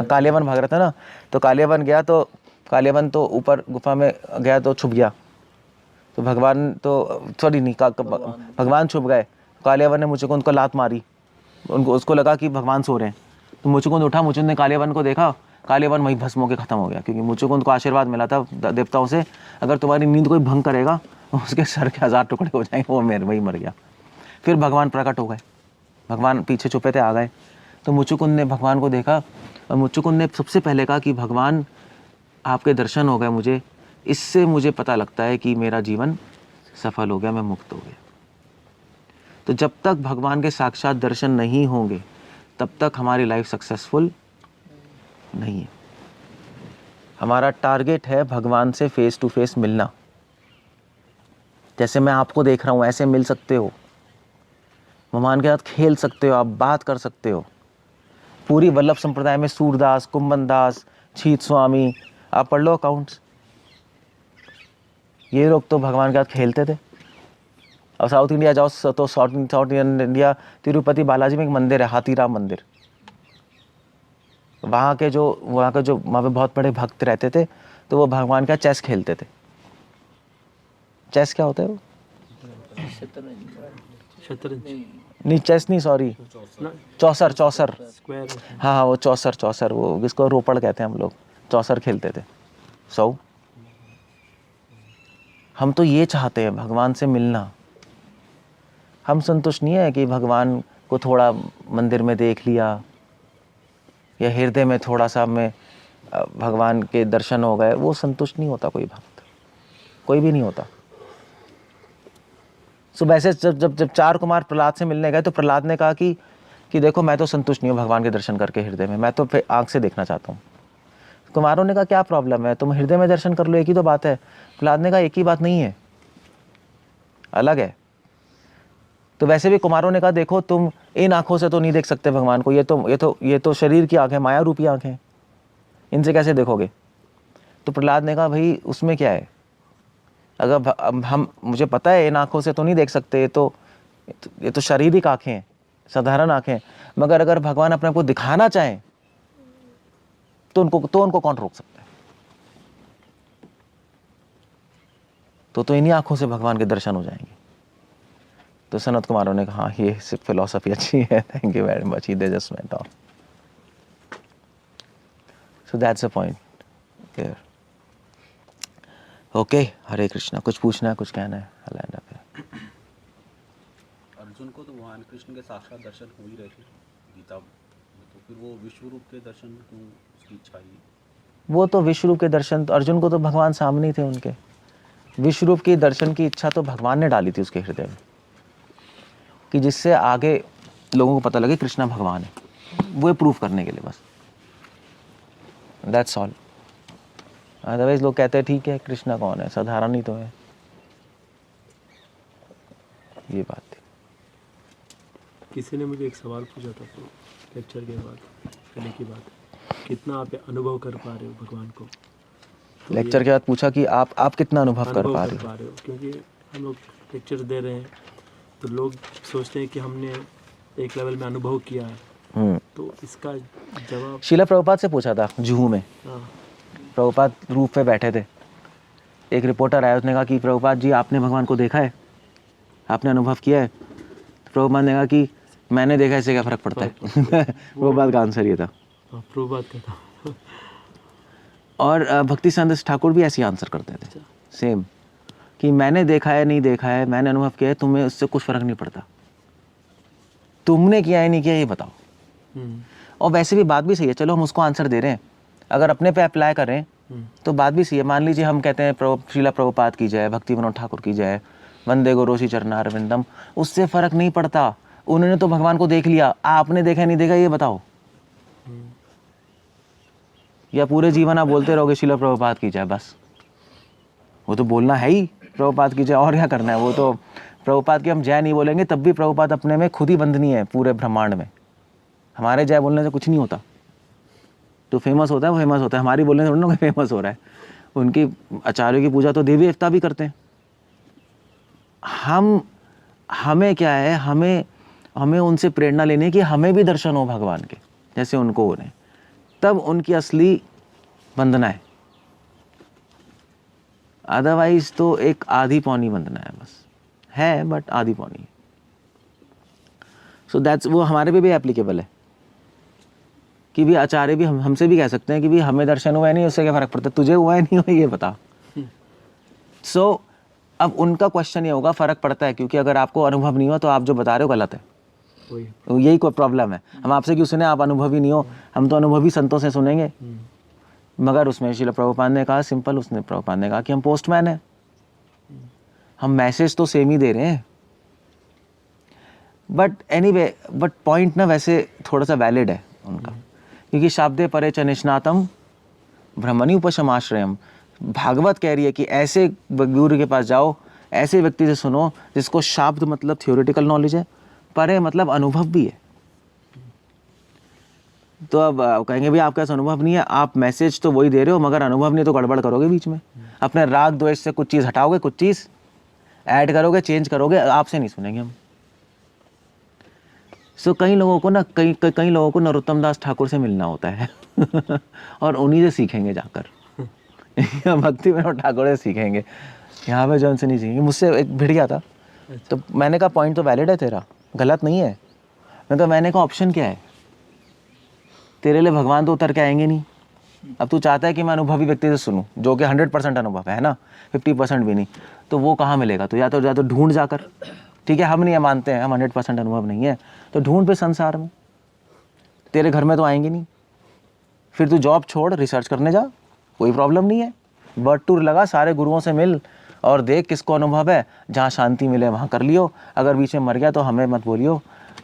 Speaker 1: कालियावन भाग रहा था ना। तो कालियावन गया, तो कालियावन तो ऊपर गुफा में गया तो छुप गया। तो भगवान तो सॉरी नहीं भगवान छुप गए। कालियावन ने मुचुकुंद को लात मारी, उसको लगा कि भगवान सो रहे हैं। तो मुचुकुंद उठा, मुचुकुंद ने कालियावन को देखा, कालियावन वहीं भस्म होकर खत्म हो गया, क्योंकि मुचुकुंद को आशीर्वाद मिला था देवताओं से, अगर तुम्हारी नींद कोई भंग करेगा उसके सर के 1000 टुकड़े हो जाएंगे। वो वही मर गया। फिर भगवान प्रकट हो गए, भगवान पीछे छुपे थे, आ गए। तो मुचुकुंद ने भगवान को देखा और मुचुकुंद ने सबसे पहले कहा कि भगवान आपके दर्शन हो गए मुझे, इससे मुझे पता लगता है कि मेरा जीवन सफल हो गया, मैं मुक्त हो गया। तो जब तक भगवान के साक्षात दर्शन नहीं होंगे तब तक हमारी लाइफ सक्सेसफुल नहीं है। हमारा टारगेट है भगवान से फेस टू फेस मिलना। जैसे मैं आपको देख रहा हूँ ऐसे मिल सकते हो, भगवान के साथ खेल सकते हो, आप बात कर सकते हो। पूरी वल्लभ संप्रदाय में सूरदास, कुंभनदास, छीत स्वामी, आप पढ़ लो अकाउंट्स, ये लोग तो भगवान के साथ खेलते थे। और साउथ इंडिया जाओ तो साउथ इंडिया तिरुपति बालाजी में एक मंदिर है, हाथीराम मंदिर। वहाँ के जो वहाँ पे बहुत बड़े भक्त रहते थे, तो वो भगवान का चेस खेलते थे। चेस क्या होता है वो?
Speaker 2: शतरंज
Speaker 1: नहीं, चेस नहीं, सॉरी, चौसर।
Speaker 2: स्क्वायर।
Speaker 1: हाँ, वो चौसर, वो जिसको रोपड़ कहते हैं हम लोग, चौसर खेलते थे। हम तो ये चाहते हैं भगवान से मिलना। हम संतुष्ट नहीं है कि भगवान को थोड़ा मंदिर में देख लिया या हृदय में थोड़ा सा में भगवान के दर्शन हो गए, वो संतुष्ट नहीं होता कोई भक्त, कोई भी नहीं होता। सो वैसे जब 4 कुमार प्रहलाद से मिलने गए तो प्रहलाद ने कहा कि देखो मैं तो संतुष्ट नहीं हूँ भगवान के दर्शन करके हृदय में, मैं तो फिर आँख से देखना चाहता हूँ। कुमारों ने कहा क्या प्रॉब्लम है, तुम हृदय में दर्शन कर लो, एक ही तो बात है। प्रहलाद ने कहा एक ही बात नहीं है, अलग है। तो वैसे भी कुमारों ने कहा देखो तुम इन आंखों से तो नहीं देख सकते भगवान को, ये तो शरीर की आंखें, माया रूपी आंखें, इनसे कैसे देखोगे? तो प्रहलाद ने कहा भाई उसमें क्या है, अगर मुझे पता है इन आंखों से तो नहीं देख सकते, ये तो शारीरिक आंखें हैं, साधारण आंखें, मगर अगर भगवान अपने आप को दिखाना चाहें तो उनको कौन रोक सकता है? तो इन्हीं आंखों से भगवान के दर्शन हो जाएंगे। तो सनत कुमारों ने कहा ये सिर्फ फिलॉसफी अच्छी है, thank you very much, they just went off. So that's a point clear. Okay, Hare Krishna. कुछ पूछना है, कुछ कहना है?
Speaker 3: अर्जुन को तो भगवान कृष्ण के साक्षात दर्शन हो ही रहे थे गीता में, तो फिर वो विश्व रूप के दर्शन क्यों उसकी इच्छा ही?
Speaker 1: वो तो विश्व रूप के दर्शन, तो अर्जुन को तो भगवान सामने ही थे उनके। विश्व रूप के दर्शन की इच्छा तो भगवान ने डाली थी उसके हृदय में, कि जिससे आगे लोगों को पता लगे कृष्णा भगवान है, वो प्रूफ करने के लिए बस, दैट्स ऑल। अदरवाइज लोग कहते हैं ठीक है कृष्णा कौन है, साधारण ही तो है, ये बात थी।
Speaker 2: किसी ने मुझे एक सवाल पूछा था तो लेक्चर के बाद, पहले की बात, कितना आप अनुभव कर पा रहे हो भगवान को? तो
Speaker 1: लेक्चर के बाद पूछा कि आप कितना अनुभव कर पा रहे हो?
Speaker 2: क्योंकि हम लोग लेक्चर दे रहे हैं तो लोग सोचते हैं कि हमने एक लेवल में अनुभव किया है, तो इसका जवाब
Speaker 1: शीला प्रभुपाद से पूछा था जुहू में,
Speaker 2: हाँ
Speaker 1: प्रभुपाद रूफ पे बैठे थे, एक रिपोर्टर आया, उसने कहा कि प्रभुपाद जी आपने भगवान को देखा है, आपने अनुभव किया है? तो प्रभुपाद ने कहा कि मैंने देखा, इससे क्या फ़र्क पड़ता है? प्रभुपाद का आंसर ये था।
Speaker 2: प्रभुपाद का था।
Speaker 1: और भक्ति संत ठाकुर भी ऐसी आंसर करते थे, सेम, कि मैंने देखा है नहीं देखा है, मैंने अनुभव किया है, तुम्हें उससे कुछ फ़र्क नहीं पड़ता, तुमने किया है नहीं किया ये बताओ। और वैसे भी बात भी सही है, चलो हम उसको आंसर दे रहे हैं, अगर अपने पे अप्लाई करें तो बात भी सही है। मान लीजिए हम कहते हैं शीला प्रभुपाद की जय, भक्ति विनोद ठाकुर की जय, वंदे गुरु श्री चरणारविंदम, उससे फ़र्क नहीं पड़ता, उन्होंने तो भगवान को देख लिया, आपने देखा नहीं देखा ये बताओ। या पूरे जीवन आप बोलते रहोगे शीला प्रभुपाद की जय, बस वो तो बोलना है ही प्रभुपाद की जय, और क्या करना है। वो तो प्रभुपाद की हम जय नहीं बोलेंगे तब भी प्रभुपाद अपने में खुद ही बंधनी है पूरे ब्रह्मांड में, हमारे जय बोलने से कुछ नहीं होता। तो फेमस होता है वो फेमस होता है, हमारी बोलने से थोड़ा ना फेमस हो रहा है। उनकी आचार्यों की पूजा तो देवी देवता भी करते हैं। हमें क्या है, हमें उनसे प्रेरणा लेनी है कि हमें भी दर्शन हो भगवान के जैसे उनको हो रहे हैं, तब उनकी असली वंदना है। अदरवाइज तो एक आधी पौनी वंदना है, बस है बट आधी पौनी। सो दैट्स, वो हमारे पे भी एप्लीकेबल है कि भी आचार्य भी हमसे भी कह सकते हैं कि भी हमें दर्शन हुआ है नहीं, उससे क्या फ़र्क पड़ता है, तुझे हुआ है नहीं हुआ ये बता। सो अब उनका क्वेश्चन ये होगा फ़र्क पड़ता है, क्योंकि अगर आपको अनुभव नहीं हुआ तो आप जो बता रहे हो गलत है। यही कोई प्रॉब्लम है, हम आपसे क्यों सुने, आप अनुभवी नहीं हो, हम तो अनुभवी संतों से सुनेंगे। मगर उसमें शीला प्रभुपाद ने कहा सिंपल, उसने प्रभुपाद ने कहा कि हम पोस्टमैन हैं, हम मैसेज तो सेम ही दे रहे हैं। बट एनीवे, बट पॉइंट ना वैसे थोड़ा सा वैलिड है उनका, क्योंकि शाब्दे परे च निष्णातम ब्रह्मणि उपशमाश्रयम, भागवत कह रही है कि ऐसे गुरु के पास जाओ, ऐसे व्यक्ति से सुनो जिसको शाब्द मतलब थियोरेटिकल नॉलेज है, परे मतलब अनुभव भी है। तो अब कहेंगे भी आपके पास अनुभव नहीं है, आप मैसेज तो वही दे रहे हो मगर अनुभव नहीं, तो गड़बड़ करोगे बीच में, अपने राग द्वेष से कुछ चीज़ हटाओगे, कुछ चीज़ ऐड करोगे, चेंज करोगे, आपसे नहीं सुनेंगे हम। सो कई लोगों को ना कई लोगों को नरोत्तम दास ठाकुर से मिलना होता है और उन्हीं से सीखेंगे जाकर भक्ति विनोद ठाकुर से सीखेंगे, यहाँ पे जो उनसे नहीं सीखेंगे। मुझसे एक भिड़ गया था, तो मैंने कहा पॉइंट तो वैलिड है तेरा, गलत नहीं है। मैंने कहा ऑप्शन क्या है, तेरे लिए भगवान तो उतर के आएंगे नहीं। अब तू चाहता है कि मैं अनुभवी व्यक्ति से सुनूं जो कि 100% अनुभव है ना, 50% भी नहीं, तो वो कहाँ मिलेगा? तो या तो ढूंढ जाकर, ठीक है हम नहीं मानते हैं, हम 100% अनुभव नहीं है, तो ढूंढ पे संसार में, तेरे घर में तो आएंगे नहीं। फिर तू जॉब छोड़, रिसर्च करने जा, कोई प्रॉब्लम नहीं है, बर्ड टूर लगा, सारे गुरुओं से मिल और देख किसको अनुभव है, जहाँ शांति मिले वहाँ कर लियो, अगर बीच में मर गया तो हमें मत बोलियो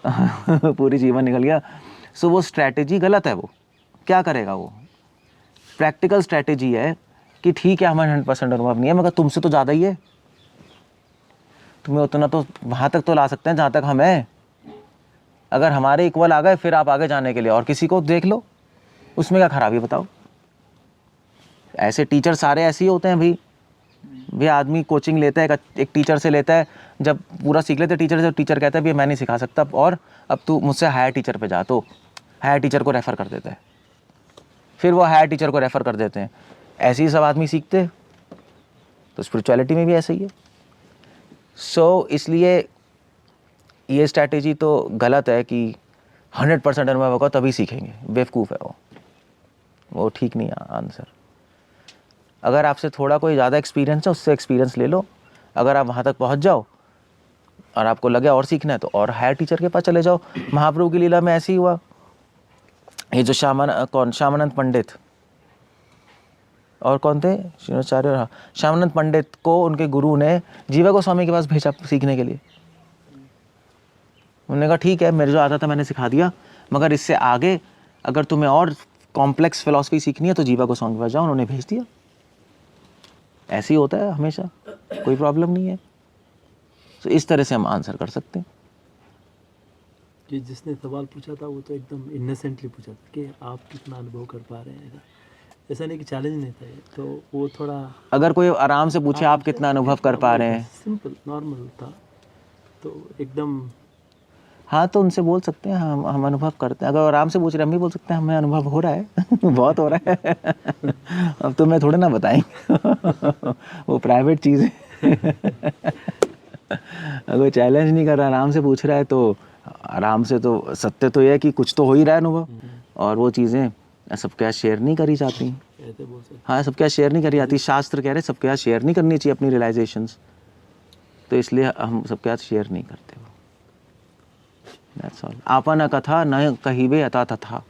Speaker 1: पूरी जीवन निकल गया। सो वो स्ट्रैटेजी गलत है। वो क्या करेगा? वो प्रैक्टिकल स्ट्रैटेजी है कि ठीक है हमें 100% अनुभव नहीं है मगर तुमसे तो ज़्यादा ही है, तुम्हें उतना तो वहाँ तक तो ला सकते हैं जहाँ तक हम हैं। अगर हमारे इक्वल आ गए फिर आप आगे जाने के लिए और किसी को देख लो, उसमें क्या खराबी बताओ? ऐसे टीचर सारे ऐसे ही होते हैं भाई। आदमी कोचिंग लेता है, एक टीचर से लेता है, जब पूरा सीख लेते टीचर से, टीचर कहता है भैया मैं नहीं सिखा सकता और अब तू मुझसे हायर टीचर पे जा, तो हायर टीचर को रेफ़र कर देता है, फिर वो हायर टीचर को रेफ़र कर देते हैं। ऐसे ही सब आदमी सीखते हैं। तो स्पिरिचुअलिटी में भी ऐसा ही है। सो इसलिए ये स्ट्रैटेजी तो गलत है कि 100% अनुभव होगा तभी सीखेंगे, बेवकूफ़ है वो ठीक नहीं है आंसर। अगर आपसे थोड़ा कोई ज़्यादा एक्सपीरियंस है, उससे एक्सपीरियंस ले लो। अगर आप वहाँ तक पहुँच जाओ और आपको लगे और सीखना है तो और हायर टीचर के पास चले जाओ। महाप्रभु की लीला में ऐसे ही हुआ। ये जो श्यामानंद पंडित और कौन थे, श्रीनाचार्य, श्यामानंद पंडित को उनके गुरु ने जीवा गोस्वामी के पास भेजा सीखने के लिए। उन्होंने कहा ठीक है मेरे जो आता था मैंने सिखा दिया, मगर इससे आगे अगर तुम्हें और कॉम्प्लेक्स फिलॉसफी सीखनी है तो जीवा गोस्वामी के पास जाओ। उन्होंने भेज दिया। ऐसे ही होता है हमेशा, कोई प्रॉब्लम नहीं है। तो इस तरह से हम आंसर कर सकते हैं।
Speaker 2: कि जिसने सवाल पूछा था वो तो एकदम इनोसेंटली पूछा था कि आप कितना अनुभव कर पा रहे हैं, ऐसा नहीं कि चैलेंज नहीं था। तो वो थोड़ा,
Speaker 1: अगर कोई आराम से पूछे आप कितना अनुभव कर पा रहे हैं,
Speaker 2: सिंपल नॉर्मल था। तो एकदम
Speaker 1: हाँ तो उनसे बोल सकते हैं, हम अनुभव करते हैं। अगर आराम से पूछ रहे हैं, हम भी बोल सकते हैं हमें अनुभव हो रहा है बहुत हो रहा है अब तो मैं थोड़े ना बताएंगे वो प्राइवेट चीज़ है अगर चैलेंज नहीं कर रहा, आराम से पूछ रहा है तो आराम से, तो सत्य तो यह है कि कुछ तो हो ही रहा है अनुभव, और वो चीज़ें सबके साथ शेयर नहीं करी जाती।
Speaker 2: ऐसे बोल सकते
Speaker 1: हाँ, सबके साथ शेयर नहीं करी जाती। शास्त्र कह रहे सबके साथ शेयर नहीं करनी चाहिए अपनी रियलाइजेशंस, तो इसलिए हम सबके साथ शेयर नहीं करते। That's all. आपन कथा न कहिबे अता तथा।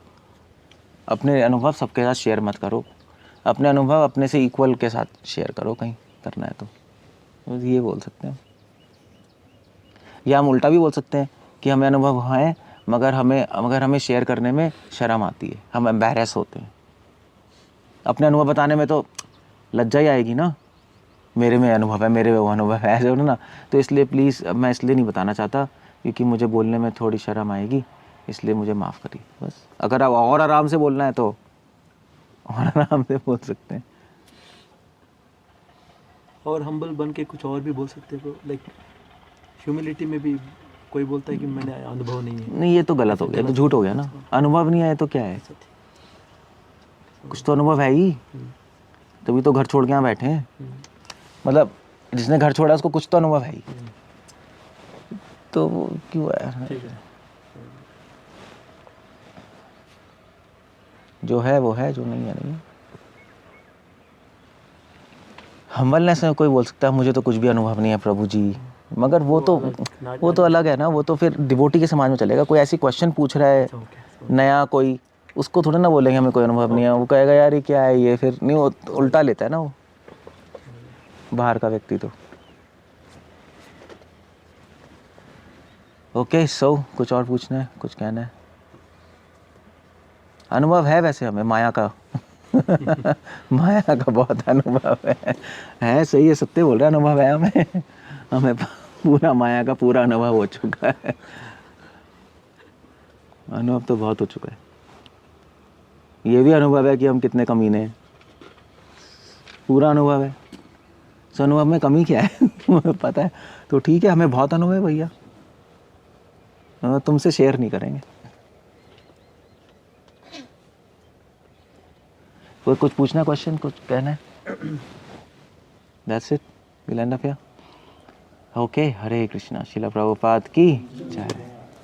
Speaker 1: अपने अनुभव सबके साथ शेयर मत करो, अपने अनुभव अपने से इक्वल के साथ शेयर करो कहीं करना है तो ये बोल सकते हैं। या हम उल्टा भी बोल सकते हैं कि हमें अनुभव है मगर हमें शेयर करने में शर्म आती है, हम एम्बैरेस होते हैं। अपने अनुभव बताने में तो लज्जा ही आएगी ना, मेरे में अनुभव है, मेरे में वो अनुभव है, ऐसे ना। तो इसलिए प्लीज़ मैं इसलिए नहीं बताना चाहता क्योंकि मुझे बोलने में थोड़ी शर्म आएगी, इसलिए मुझे माफ़ करिए बस। अगर आप और आराम से बोलना है तो और आराम से बोल सकते हैं।
Speaker 2: और हम्बल बन के कुछ और भी बोल सकते हो, लाइक ह्यूमिलिटी में भी कोई बोलता है कि मैंने अनुभव नहीं है।
Speaker 1: नहीं, ये तो गलत हो गया, तो झूठ हो गया ना। अनुभव नहीं है तो क्या है, कुछ तो अनुभव है ही, तभी तो घर छोड़ के यहाँ बैठे हैं। मतलब जिसने घर छोड़ा उसको कुछ तो अनुभव है ही, तो वो क्यों है? जो है वो है, जो नहीं है नहीं। हम्बलनेस में कोई बोल सकता है मुझे तो कुछ भी अनुभव नहीं है प्रभु जी, मगर वो तो अलग है ना। वो तो फिर डिवोटी के समाज में चलेगा। कोई ऐसी क्वेश्चन पूछ रहा है नया कोई, उसको थोड़ा ना बोलेंगे हमें कोई अनुभव नहीं है। वो कहेगा यार ये क्या है, ये फिर नहीं, वो उल्टा लेता है ना वो बाहर का व्यक्ति। तो ओके, सो कुछ और पूछना है, कुछ कहना है? अनुभव है वैसे हमें माया का माया का बहुत अनुभव है सही है, सत्य बोल रहा है, अनुभव है हमें पूरा माया का पूरा अनुभव हो चुका है। अनुभव तो बहुत हो चुका है। ये भी अनुभव है कि हम कितने कमीने हैं, पूरा अनुभव है। सो अनुभव में कमी क्या है पता है तो ठीक है, हमें बहुत अनुभव है भैया, तुमसे शेयर नहीं करेंगे। कोई कुछ पूछना, क्वेश्चन कुछ कहना है? That's it. We'll end up here. Okay, हरे कृष्णा। श्रील प्रभुपाद की जय।